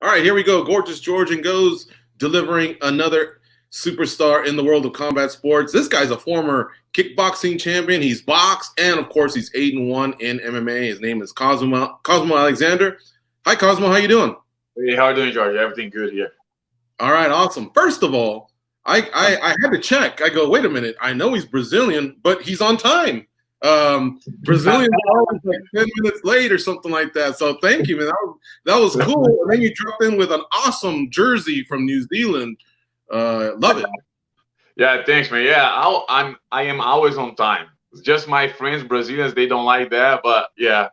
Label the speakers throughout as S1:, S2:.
S1: All right, here we go. Gorgeous George and goes delivering another superstar in the world of combat sports. This guy's a former kickboxing champion. He's boxed, and of course, he's 8-1 in MMA. His name is Cosmo Alexandre. Hi, Cosmo. How you doing?
S2: Hey, how are you doing, George? Everything good here.
S1: All right, awesome. First of all, I had to check. I go, wait a minute. I know he's Brazilian, but he's on time. Brazilian always like 10 minutes late or something like that. So thank you, man. That was cool. And then you dropped in with an awesome jersey from New Zealand. Love it.
S2: Yeah, thanks, man. Yeah, I am always on time. It's just my friends Brazilians, they don't like that, but yeah,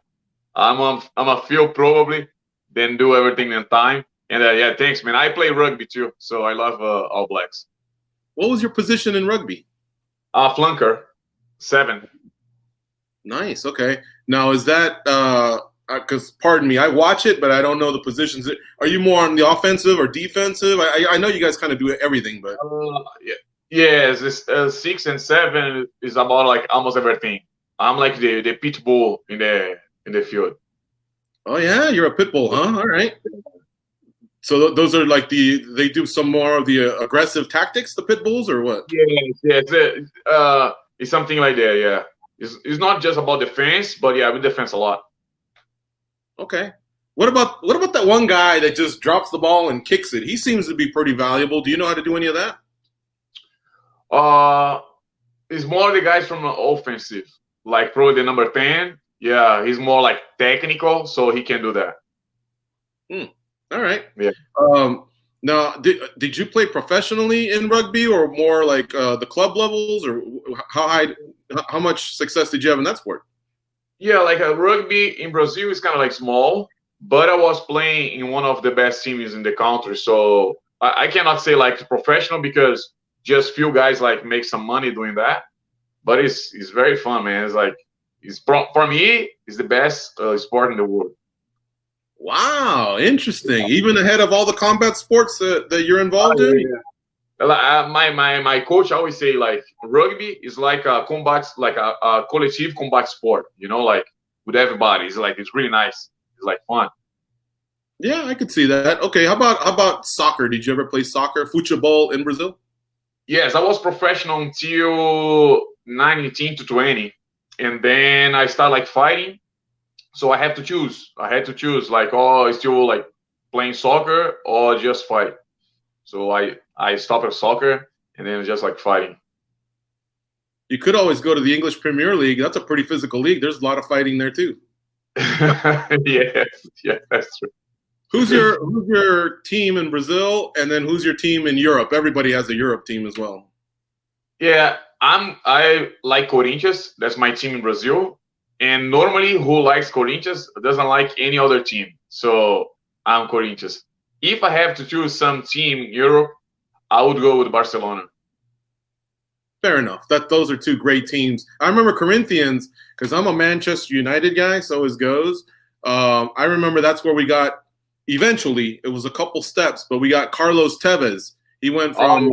S2: I'm a few probably then do everything in time. And yeah, thanks, man. I play rugby too, so I love All Blacks.
S1: What was your position in rugby?
S2: Flanker, 7.
S1: Nice. Okay. Now, is that because, pardon me, I watch it, but I don't know the positions. Are you more on the offensive or defensive? I know you guys kind of do everything, but
S2: yes, this 6 and 7 is about like almost everything. I'm like the pit bull in the field.
S1: Oh yeah, you're a pit bull, huh? All right. So those are like they do some more of the aggressive tactics, the pit bulls, or what?
S2: Yeah, it's something like that. Yeah. It's not just about defense, but yeah, we defense a lot.
S1: Okay. What about that one guy that just drops the ball and kicks it? He seems to be pretty valuable. Do you know how to do any of that?
S2: It's more the guys from the offensive, like probably the number 10. Yeah, he's more like technical, so he can do that.
S1: All right.
S2: Yeah.
S1: Now, did you play professionally in rugby, or more like the club levels, or how much success did you have in that sport?
S2: Yeah, like rugby in Brazil is kind of like small, but I was playing in one of the best teams in the country, so I cannot say like professional because just few guys like make some money doing that, but it's very fun, man. It's like for me, it's the best sport in the world.
S1: Wow, interesting. Even ahead of all the combat sports that you're involved in?
S2: Yeah. My coach always say like rugby is like a combat, like a collective combat sport, like with everybody. It's really nice. It's like fun.
S1: Yeah, I could see that. Okay, how about soccer? Did you ever play soccer, futebol in Brazil?
S2: Yes, I was professional until 19 to 20, and then I started like fighting. So I had to choose like, still like playing soccer or just fight. So I stopped at soccer and then just like fighting.
S1: You could always go to the English Premier League. That's a pretty physical league. There's a lot of fighting there too.
S2: Yeah, that's true.
S1: Who's your team in Brazil, and then who's your team in Europe? Everybody has a Europe team as well.
S2: Yeah, I like Corinthians. That's my team in Brazil. And normally, who likes Corinthians doesn't like any other team. So I'm Corinthians. If I have to choose some team in Europe, I would go with Barcelona.
S1: Fair enough. Those are two great teams. I remember Corinthians because I'm a Manchester United guy, so as goes. I remember that's where we got. Eventually, it was a couple steps, but we got Carlos Tevez. He went from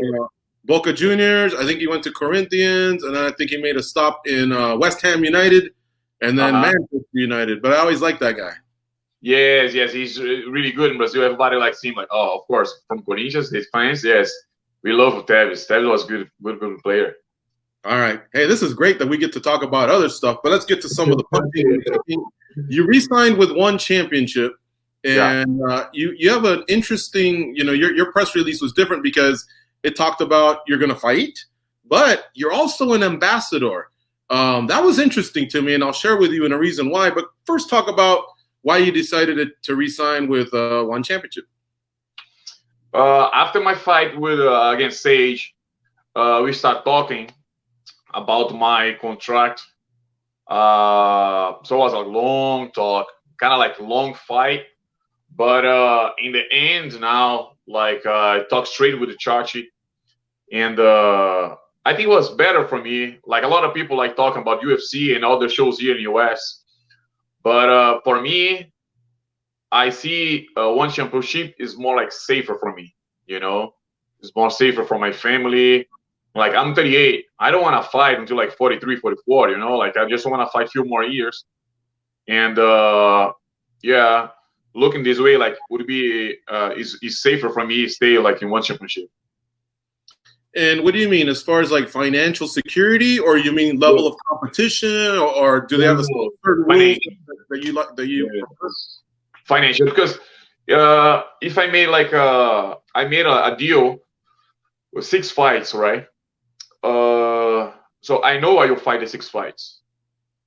S1: Boca Juniors. I think he went to Corinthians, and then I think he made a stop in West Ham United. And then Manchester United, but I always liked that guy.
S2: Yes, he's really good in Brazil. Everybody likes him. Like, of course, from Corinthians, his fans. Yes, we love Tevez. Tevez was good player.
S1: All right, hey, this is great that we get to talk about other stuff, but let's get to some of the punching. You re-signed with one championship, and you have an interesting. Your press release was different because it talked about you're going to fight, but you're also an ambassador. That was interesting to me, and I'll share with you in a reason why. But first, talk about why you decided to re-sign with one championship.
S2: After my fight with against Sage, we start talking about my contract. So it was a long talk, kind of like long fight. But in the end, now like I talked straight with the Chachi, and I think it was better for me. Like a lot of people like talking about UFC and other shows here in the US. But for me, I see one championship is more like safer for me, It's more safer for my family. Like I'm 38. I don't want to fight until like 43, 44, Like I just want to fight a few more years. And looking this way, like would be is safer for me to stay like in one championship.
S1: And what do you mean, as far as like financial security, or you mean level of competition, or do they have a certain rules that you like that you prefer?
S2: Financial, because if I made like I made a deal with 6 fights, right? So I know I will fight the 6 fights.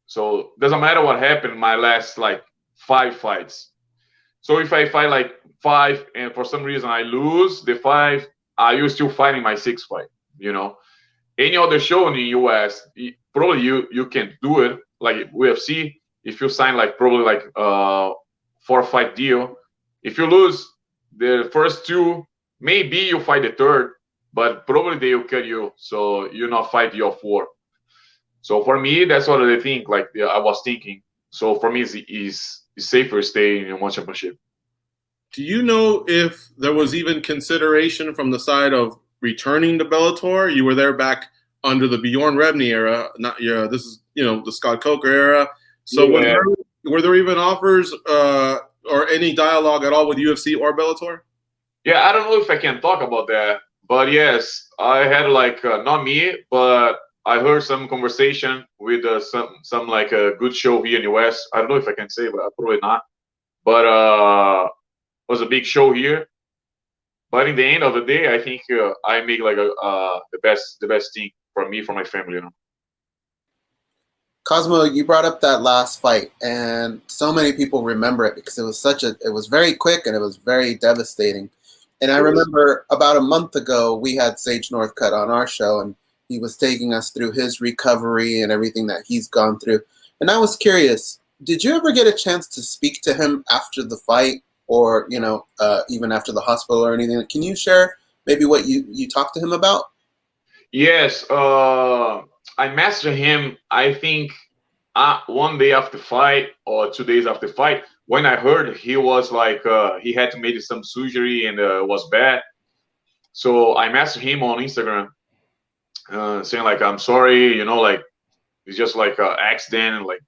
S2: So doesn't matter what happened in my last like 5 fights. So if I fight like 5 and for some reason I lose the 5, I will still fighting my 6th fight. You know, any other show in the US, probably you can do it like UFC. If you sign like probably like 4-fight deal, if you lose the first 2, maybe you fight the 3rd, but probably they will cut you, so you not fight your 4. So for me, that's what I think. Like I was thinking. So for me, is safer staying in one championship.
S1: Do you know if there was even consideration from the side of returning to Bellator? You were there back under the Bjorn Rebney era, not yeah. This is the Scott Coker era. So
S2: Yeah.
S1: were there even offers or any dialogue at all with UFC or Bellator?
S2: Yeah, I don't know if I can talk about that, but yes, I had like not me, but I heard some conversation with some like a good show here in the US. I don't know if I can say, but probably not. But it was a big show here. But in the end of the day, I think I make like the best thing for me, for my family.
S3: Cosmo, you brought up that last fight, and so many people remember it because it was very quick and it was very devastating. And I remember about a month ago, we had Sage Northcutt on our show, and he was taking us through his recovery and everything that he's gone through. And I was curious, did you ever get a chance to speak to him after the fight, or even after the hospital or anything? Can you share maybe what you talked to him about?
S2: Yes, I messaged him, I think, one day after the fight or 2 days after the fight, when I heard he was like, he had to make some surgery and was bad. So I messaged him on Instagram saying like, I'm sorry, like, it's just like an accident, like,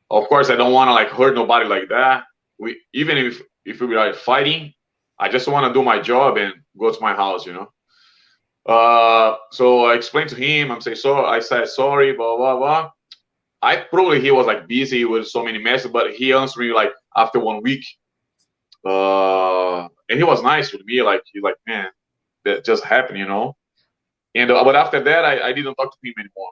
S2: of course I don't want to like hurt nobody like that. Even if we are fighting, I just want to do my job and go to my house, So I explained to him, I said sorry, blah blah blah. He was like busy with so many messages, but he answered me like after 1 week. And he was nice with me, like he's like, man, that just happened, And but after that, I didn't talk to him anymore.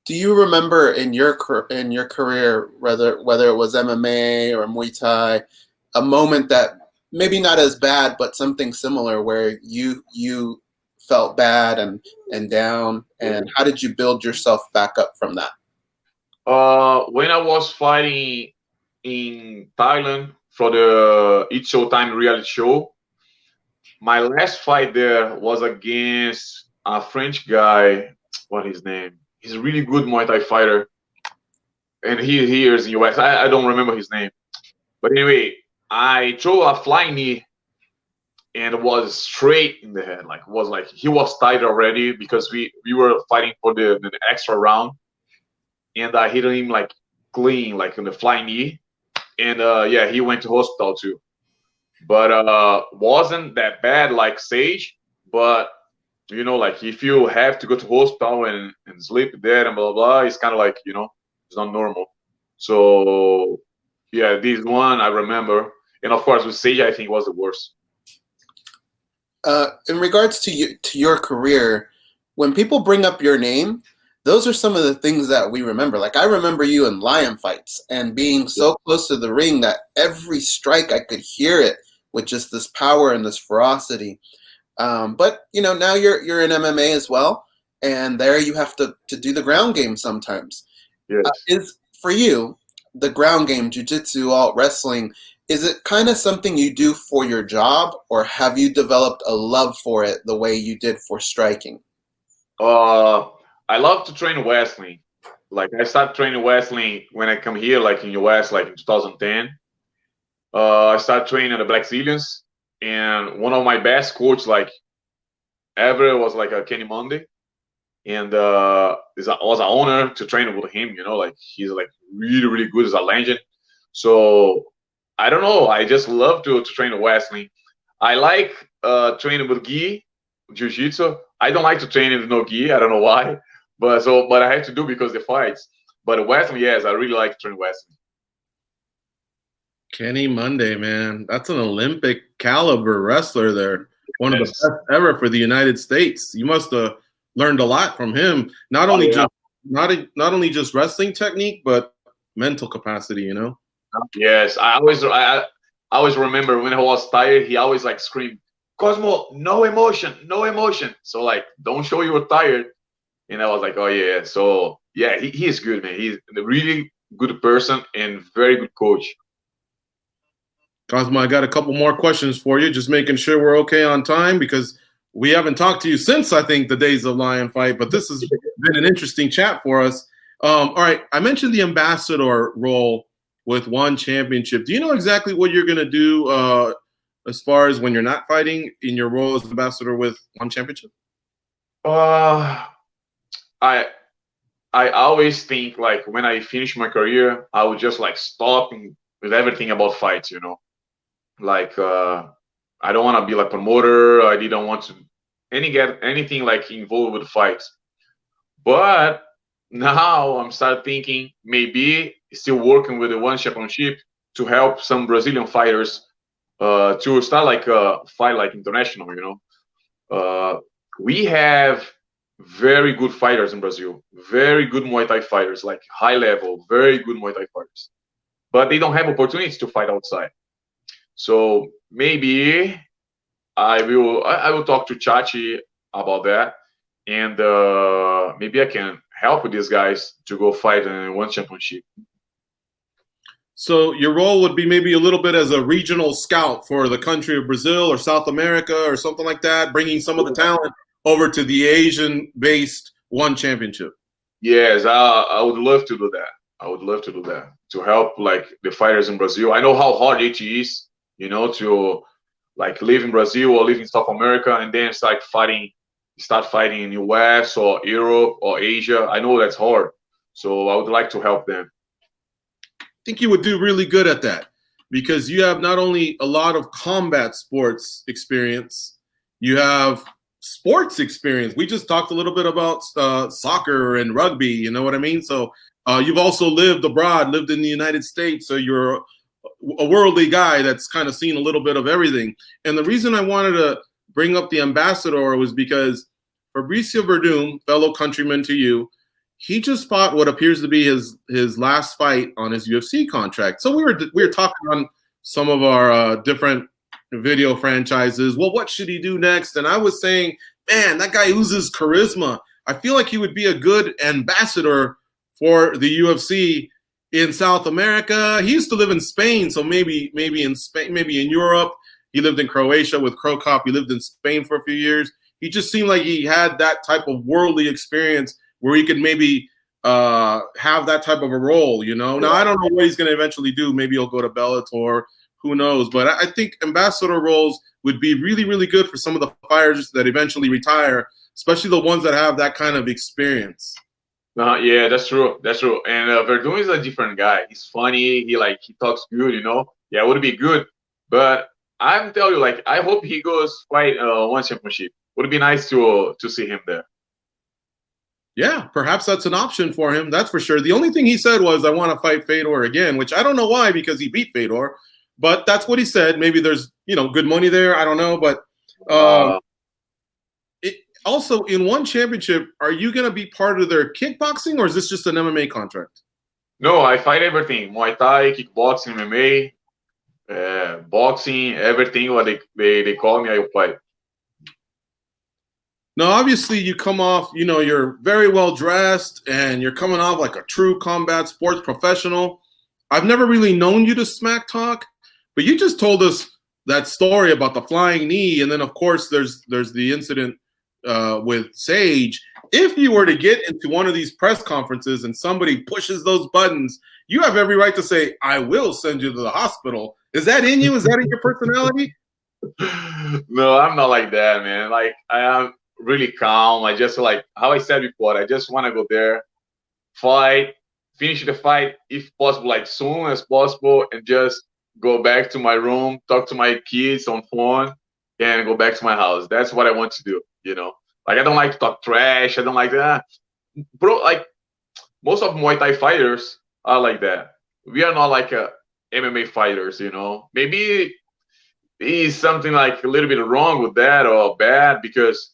S3: Do you remember in your career, whether it was MMA or Muay Thai, a moment that maybe not as bad, but something similar where you felt bad and down, and how did you build yourself back up from that?
S2: When I was fighting in Thailand for the It's Showtime reality show, my last fight there was against a French guy. What is his name? He's a really good Muay Thai fighter, and he here is in US. I don't remember his name, but anyway, I threw a flying knee, and it was straight in the head. Like he was tired already because we were fighting for the extra round, and I hit him like clean, like in the flying knee, and yeah, he went to hospital too. But wasn't that bad like Sage, but like if you have to go to hospital and sleep there and blah blah, it's kind of like it's not normal. So yeah, this one I remember, and of course with Sage, I think was the worst.
S3: In regards to your career, when people bring up your name, those are some of the things that we remember. Like I remember you in lion fights and being so close to the ring that every strike I could hear it with just this power and this ferocity. But now you're in MMA as well, and there you have to do the ground game sometimes.
S2: Yes.
S3: Is for you the ground game, jiu-jitsu, alt wrestling, is it kind of something you do for your job, or have you developed a love for it the way you did for striking?
S2: I love to train wrestling. Like I started training wrestling when I come here, like in US, like in 2010. I started training at the Black Zillions, and one of my best coaches like ever was like a Kenny Monday, and I was an honor to train with him. Like he's like really really good as a legend. So I don't know. I just love to train wrestling. I like training with gi, jiu-jitsu. I don't like to train with no gi. I don't know why, but I have to do because the fights. But wrestling, yes, I really like to train wrestling.
S1: Kenny Monday, man, that's an Olympic caliber wrestler there. One of the best ever for the United States. You must have learned a lot from him. Not only just wrestling technique, but mental capacity. You know.
S2: Yes, I always remember when I was tired, he always like screamed, "Cosmo, no emotion, no emotion." So like, don't show you were tired. And I was like, oh yeah. So yeah, he is good, man. He's a really good person and very good coach.
S1: Cosmo, I got a couple more questions for you, just making sure we're okay on time because we haven't talked to you since, I think, the days of Lion Fight, but this has been an interesting chat for us. All right, I mentioned the ambassador role with one championship. Do you know exactly what you're going to do as far as when you're not fighting in your role as ambassador with one championship?
S2: I always think like when I finish my career, I would just like stop with everything about fights, you know. Like I don't want to be like promoter. I didn't want to get anything like involved with fights. But now I'm start thinking maybe still working with the one championship to help some Brazilian fighters to start like fight like international, you know. We have very good fighters in Brazil, very good Muay Thai fighters, like high level, very good Muay Thai fighters, but they don't have opportunities to fight outside. So maybe I will talk to Chachi about that, and maybe I can help with these guys to go fight in one championship.
S1: So your role would be maybe a little bit as a regional scout for the country of Brazil or South America or something like that, bringing some of the talent over to the Asian-based one championship.
S2: Yes, I would love to do that. I would love to do that to help like the fighters in Brazil. I know how hard it is, you know, to like live in Brazil or live in South America and then start fighting in US or Europe or Asia. I know that's hard. So I would like to help them.
S1: I think you would do really good at that because you have not only a lot of combat sports experience, you have sports experience. We just talked a little bit about soccer and rugby, you know what I mean? So you've also lived abroad, lived in the United States, so you're a worldly guy that's kind of seen a little bit of everything. And the reason I wanted to bring up the ambassador was because Fabricio Verdum, fellow countryman to you, he just fought what appears to be his last fight on his UFC contract. So we were talking on some of our different video franchises. Well, what should he do next? And I was saying, man, that guy oozes charisma. I feel like he would be a good ambassador for the UFC in South America. He used to live in Spain, so maybe in Spain, maybe in Europe. He lived in Croatia with Crow Cop. He lived in Spain for a few years. He just seemed like he had that type of worldly experience where he could maybe have that type of a role, you know? Now, I don't know what he's going to eventually do. Maybe he'll go to Bellator. Who knows? But I think ambassador roles would be really, really good for some of the fighters that eventually retire, especially the ones that have that kind of experience.
S2: Yeah, that's true. That's true. And Verdun is a different guy. He's funny. He talks good, you know? Yeah, it would be good. But I'm telling you, like, I hope he goes fight one championship. Would be nice to see him there.
S1: Yeah, perhaps that's an option for him. That's for sure. The only thing he said was, I want to fight Fedor again, which I don't know why, because he beat Fedor. But that's what he said. Maybe there's, good money there. I don't know. But also, in one championship, are you going to be part of their kickboxing, or is this just an MMA contract?
S2: No, I fight everything. Muay Thai, kickboxing, MMA, boxing, everything what they call me, I will fight.
S1: Now, obviously, you come off, you're very well dressed, and you're coming off like a true combat sports professional. I've never really known you to smack talk, but you just told us that story about the flying knee, and then, of course, there's the incident with Sage. If you were to get into one of these press conferences and somebody pushes those buttons, you have every right to say, I will send you to the hospital. Is that in you? Is that in your personality?
S2: No, I'm not like that, man. Like, I am really calm. I just, like how I said before, I just want to go there, fight, finish the fight if possible, like soon as possible, and just go back to my room, talk to my kids on phone, and go back to my house. That's what I want to do. Like I don't like to talk trash. I don't like that, bro. Like most of Muay Thai fighters are like that. We are not like MMA fighters. Maybe is something like a little bit wrong with that or bad because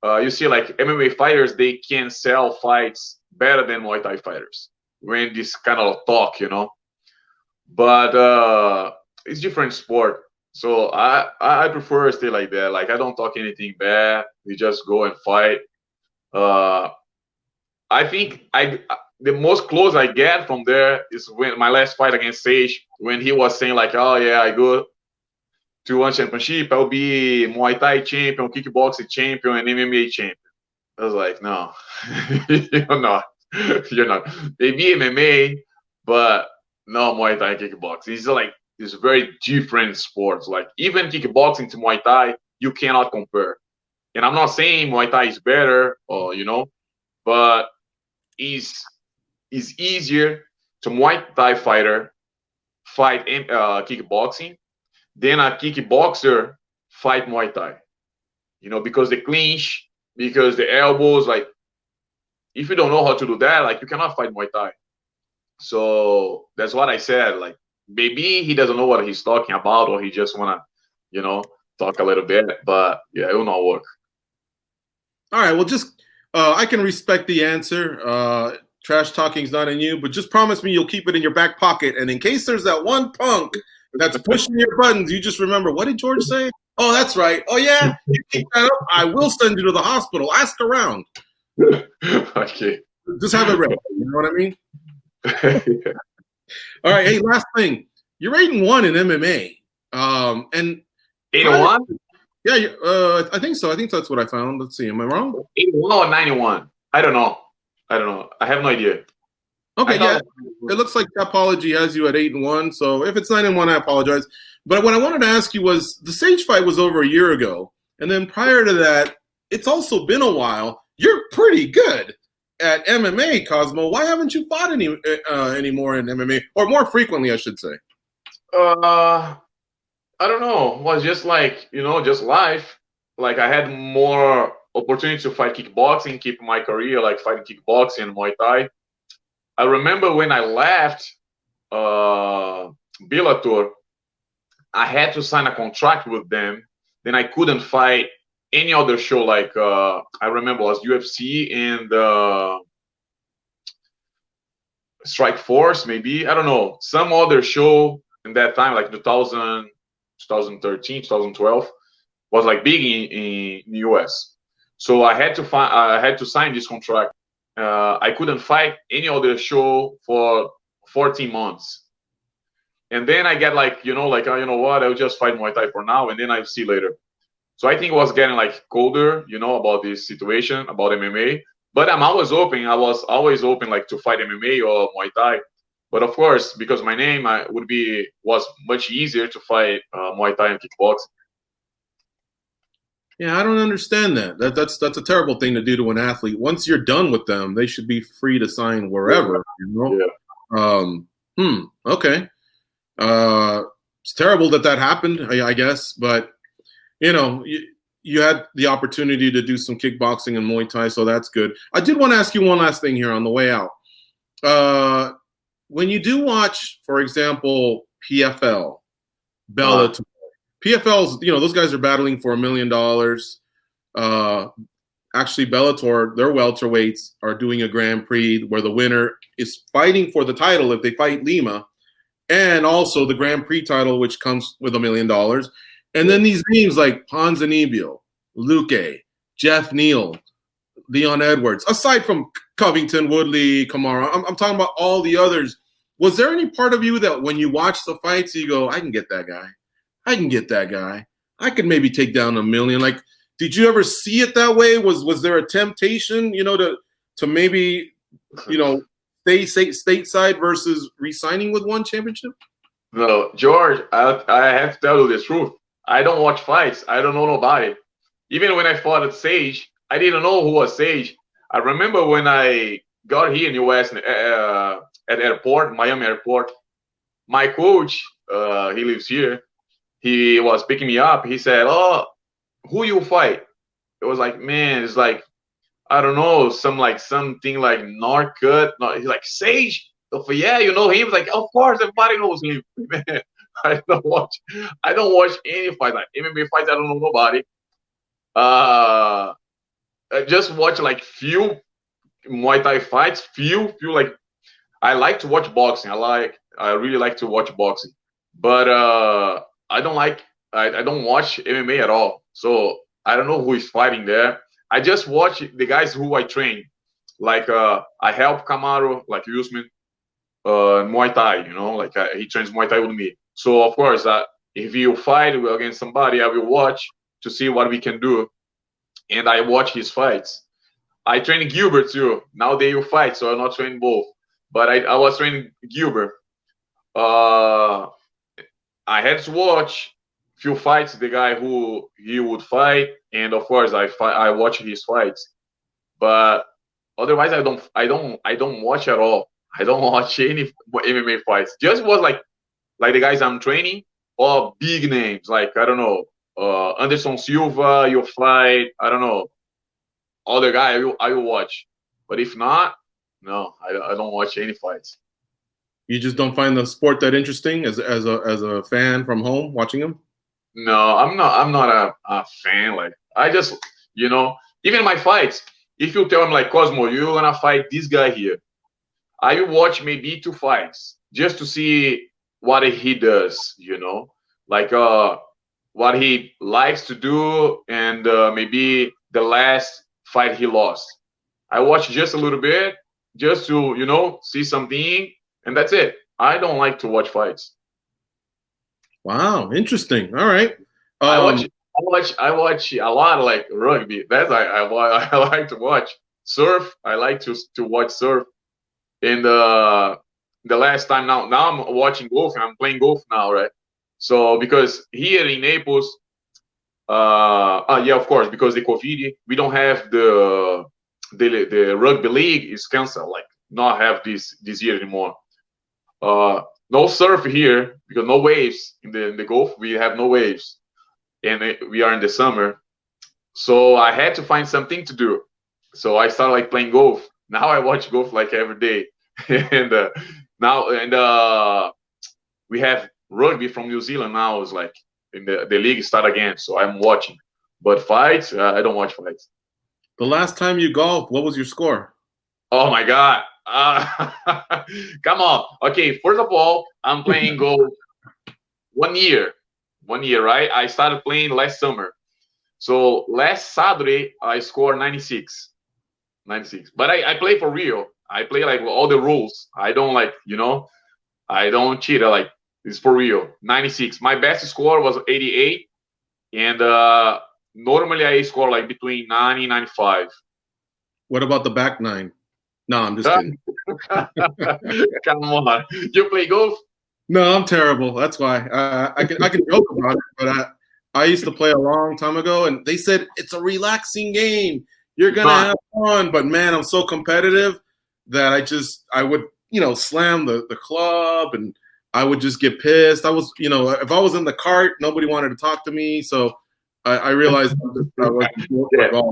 S2: you see like MMA fighters, they can sell fights better than Muay Thai fighters when this kind of talk, but it's different sport. So I prefer to stay like that. Like I don't talk anything bad. We just go and fight. I think the most close I get from there is when my last fight against Sage, when he was saying like, oh yeah, I go to one championship, I'll be Muay Thai champion, kickboxing champion, and MMA champion. I was like, no, you're not. You're not. Maybe MMA, but no Muay Thai kickboxing. It's very different sports. Like even kickboxing to Muay Thai, you cannot compare. And I'm not saying Muay Thai is better, or but it's easier to Muay Thai fighter fight in kickboxing than a kickboxer fight Muay Thai. Because the clinch, because the elbows, like if you don't know how to do that, like you cannot fight Muay Thai. So that's what I said. Like maybe he doesn't know what he's talking about, or he just wanna, talk a little bit. But yeah, it will not work.
S1: All right. Well, just I can respect the answer. Trash talking's not in you, but just promise me you'll keep it in your back pocket. And in case there's that one punk that's pushing your buttons, you just remember, what did George say? Oh, that's right. Oh, yeah. You keep that up, I will send you to the hospital. Ask around.
S2: Okay.
S1: Just have it ready. You know what I mean? Yeah. All right. Hey, last thing. You're 8-1 in MMA. And
S2: 8-1?
S1: Yeah, I think so. I think that's what I found. Let's see. Am I wrong?
S2: 81 or 91? I don't know. I have no idea.
S1: Okay, yeah. It looks like Tapology has you at 8-1. So if it's 9-1, I apologize. But what I wanted to ask you was the Sage fight was over a year ago, and then prior to that, it's also been a while. You're pretty good at MMA, Cosmo. Why haven't you fought anymore in MMA, or more frequently, I should say?
S2: I don't know. It was just like, just life. Like I had more opportunity to fight kickboxing, keep my career like fighting kickboxing and Muay Thai. I remember when I left Bellator, I had to sign a contract with them. Then I couldn't fight any other show. Like I remember it was UFC and Strike Force, maybe. I don't know. Some other show in that time, like 2013, 2012, was like big in the US. So I had to sign this contract. I couldn't fight any other show for 14 months. And then I get like, you know what, I'll just fight Muay Thai for now, and then I'll see later. So I think it was getting like colder, about this situation, about MMA. But I'm always open. I was always open like to fight MMA or Muay Thai. But of course, because my name was much easier to fight Muay Thai and kickboxing.
S1: Yeah, I don't understand that. That's a terrible thing to do to an athlete. Once you're done with them, they should be free to sign wherever. Yeah. Okay. It's terrible that happened, I guess. But you had the opportunity to do some kickboxing and Muay Thai, so that's good. I did want to ask you one last thing here on the way out. When you do watch, for example, PFL, Bellator, PFL's, those guys are battling for $1 million. Actually, Bellator, their welterweights are doing a Grand Prix where the winner is fighting for the title if they fight Lima, and also the Grand Prix title, which comes with $1 million. And then these names like Ponzinibbio, Luque, Jeff Neal, Leon Edwards, aside from Covington, Woodley, Kamara, I'm talking about all the others. Was there any part of you that when you watch the fights, you go, I can get that guy. I can get that guy. I could maybe take down $1 million. Like, did you ever see it that way? Was there a temptation, to maybe, stay stateside versus re-signing with one championship?
S2: No, George, I have to tell you the truth. I don't watch fights. I don't know nobody. Even when I fought at Sage, I didn't know who was Sage. I remember when I got here in the US at airport, Miami airport, my coach he lives here. He was picking me up. He said, "Oh, who you fight?" It was like, man, it's like, I don't know, something like Norcut. No, he's like Sage. Yeah, you know him. He's like, of course, everybody knows him. Man, I don't watch any fight, like MMA fights. I don't know nobody. I just watch like few Muay Thai fights. Few like, I like to watch boxing. I really like to watch boxing, but I don't like. I don't watch MMA at all. So I don't know who is fighting there. I just watch the guys who I train. Like I help Camaro, like Usman, Muay Thai. You know, like he trains Muay Thai with me. So of course, if you fight against somebody, I will watch to see what we can do, and I watch his fights. I train Gilbert too. Now they will fight, so I'm not training both. But I was training Gilbert. I had to watch few fights, the guy who he would fight, and of course I watch his fights. But otherwise, I don't watch at all. I don't watch any MMA fights. Just was like the guys I'm training, or big names like, I don't know, Anderson Silva. You fight, I don't know, other guy. I will watch. But if not, no, I don't watch any fights.
S1: You just don't find the sport that interesting as a fan from home watching them?
S2: No, I'm not a fan. Like, I just, even my fights, if you tell him like, Cosmo, you're gonna fight this guy here, I will watch maybe 2 fights just to see what he does, like what he likes to do, and maybe the last fight he lost. I watch just a little bit just to see something, and that's it. I don't like to watch fights.
S1: Wow, interesting. All right.
S2: I watch a lot of like rugby. That's I like to watch surf. I like to watch surf. And the last time, now I'm watching golf, and I'm playing golf now, right? So because here in Naples, yeah, of course, because the COVID, we don't have the rugby league is canceled, like not have this year anymore. No surf here because no waves in the Gulf. We have no waves, and we are in the summer, so I had to find something to do. So I started like playing golf. Now I watch golf like every day, and we have rugby from New Zealand now. Is like in the league start again, so I'm watching. But fights, I don't watch fights.
S1: The last time you golfed, what was your score?
S2: Oh my God. Come on. Okay, first of all, I'm playing golf 1 year. 1 year, right? I started playing last summer. So last Saturday, I scored 96. 96. But I play for real. I play like all the rules. I don't like, I don't cheat. I like, it's for real. 96. My best score was 88. And normally I score like between 90 and 95.
S1: What about the back nine? No, I'm just kidding.
S2: Come on. You play golf?
S1: No, I'm terrible. That's why. I can joke about it, but I used to play a long time ago, and they said it's a relaxing game. You're gonna have fun, but man, I'm so competitive that I would slam the club, and I would just get pissed. I was if I was in the cart, nobody wanted to talk to me, so I realized I was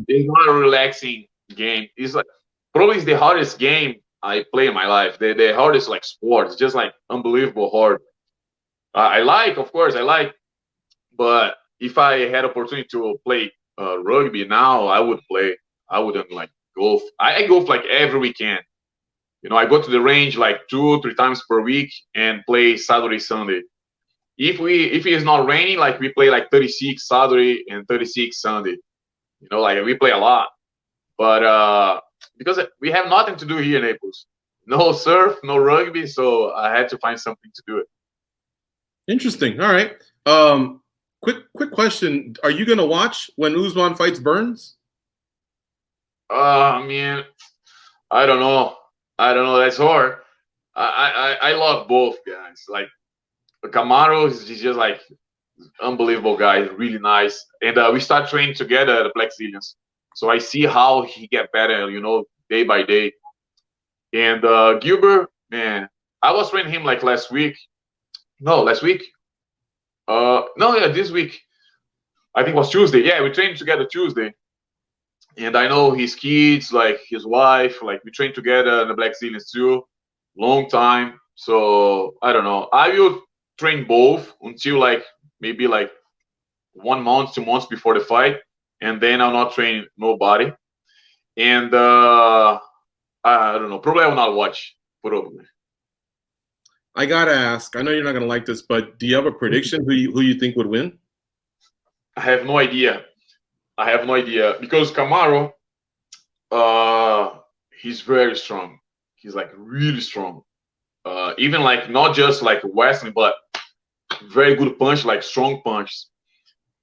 S2: it's not a relaxing game. It's like probably it's the hardest game I play in my life. The hardest like sport. It's just like unbelievable hard. Of course, but if I had opportunity to play rugby now, I would play. I wouldn't like golf. I golf like every weekend. I go to the range like 2-3 times per week and play Saturday, Sunday. If it is not raining, like we play like 36 Saturday and 36 Sunday. Like we play a lot. But because we have nothing to do here in Naples, no surf, no rugby, so I had to find something to do it.
S1: Interesting. All right. Quick question: are you gonna watch when Usman fights Burns?
S2: Man, I don't know. That's hard. I love both guys. Like Camaro is just like unbelievable guy, really nice, and we start training together at the Black Zillions. So I see how he get better, day by day. And Gilbert, man, I was training him like last week, No, last week. No, yeah, this week. I think it was Tuesday. Yeah, we trained together Tuesday. And I know his kids, like his wife, like we trained together in the Black Zillions too, long time. So I don't know. I will train both until like maybe like 1 month, 2 months before the fight, and then I'll not train nobody. And I don't know. Probably I will not watch. Probably.
S1: I gotta ask. I know you're not gonna like this, but do you have a prediction who you think would win?
S2: I have no idea. I have no idea because Camaro, he's very strong. He's like really strong. Even like not just like wrestling, but very good punch, like strong punch,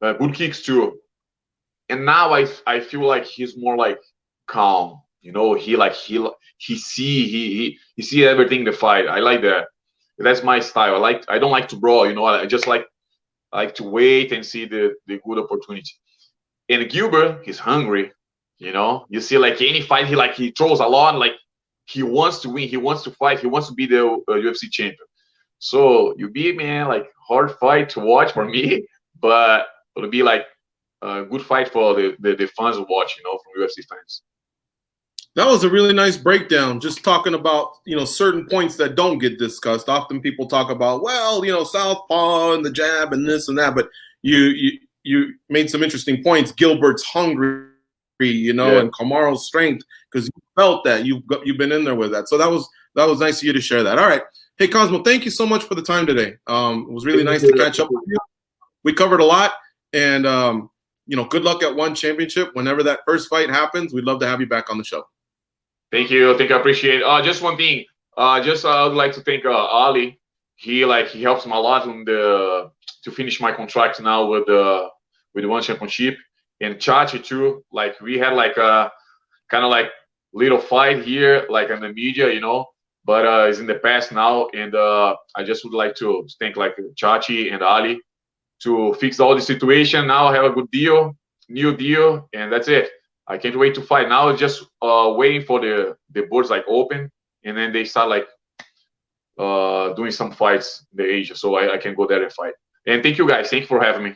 S2: good kicks too. And now I feel like he's more like calm. You know, he see everything in the fight. I like that. That's my style. I don't like to brawl. You know, I just like to wait and see the good opportunity. And Gilbert, he's hungry. You know, you see like any fight he throws a lot. Like he wants to win. He wants to fight. He wants to be the UFC champion. So you be, man, like hard fight to watch for me, but it'll be like a good fight for the fans who watch, you know, from UFC fans.
S1: That was a really nice breakdown. Just talking about, you know, certain points that don't get discussed. Often people talk about, well, you know, southpaw and the jab and this and that, but you made some interesting points. Gilbert's hungry, you know, and Kamaro's strength, because you felt that you've been in there with that. So that was nice of you to share that. All right. Hey, Cosmo, thank you so much for the time today. It was really nice to catch up with you. We covered a lot, and you know, good luck at One Championship. Whenever that first fight happens, we'd love to have you back on the show.
S2: Thank you. I appreciate it. Just one thing. I would like to thank Ali. He helps me a lot to finish my contract now with the One Championship, and Chachi too. Like we had like a kind of like little fight here, like in the media, you know. But it's in the past now, and I just would like to thank like Chachi and Ali to fix all the situation. Now I have a good deal, new deal, and that's it. I can't wait to fight. Now it's just waiting for the boards like open, and then they start like doing some fights in the Asia, so I can go there and fight. And thank you guys. Thank you for having me.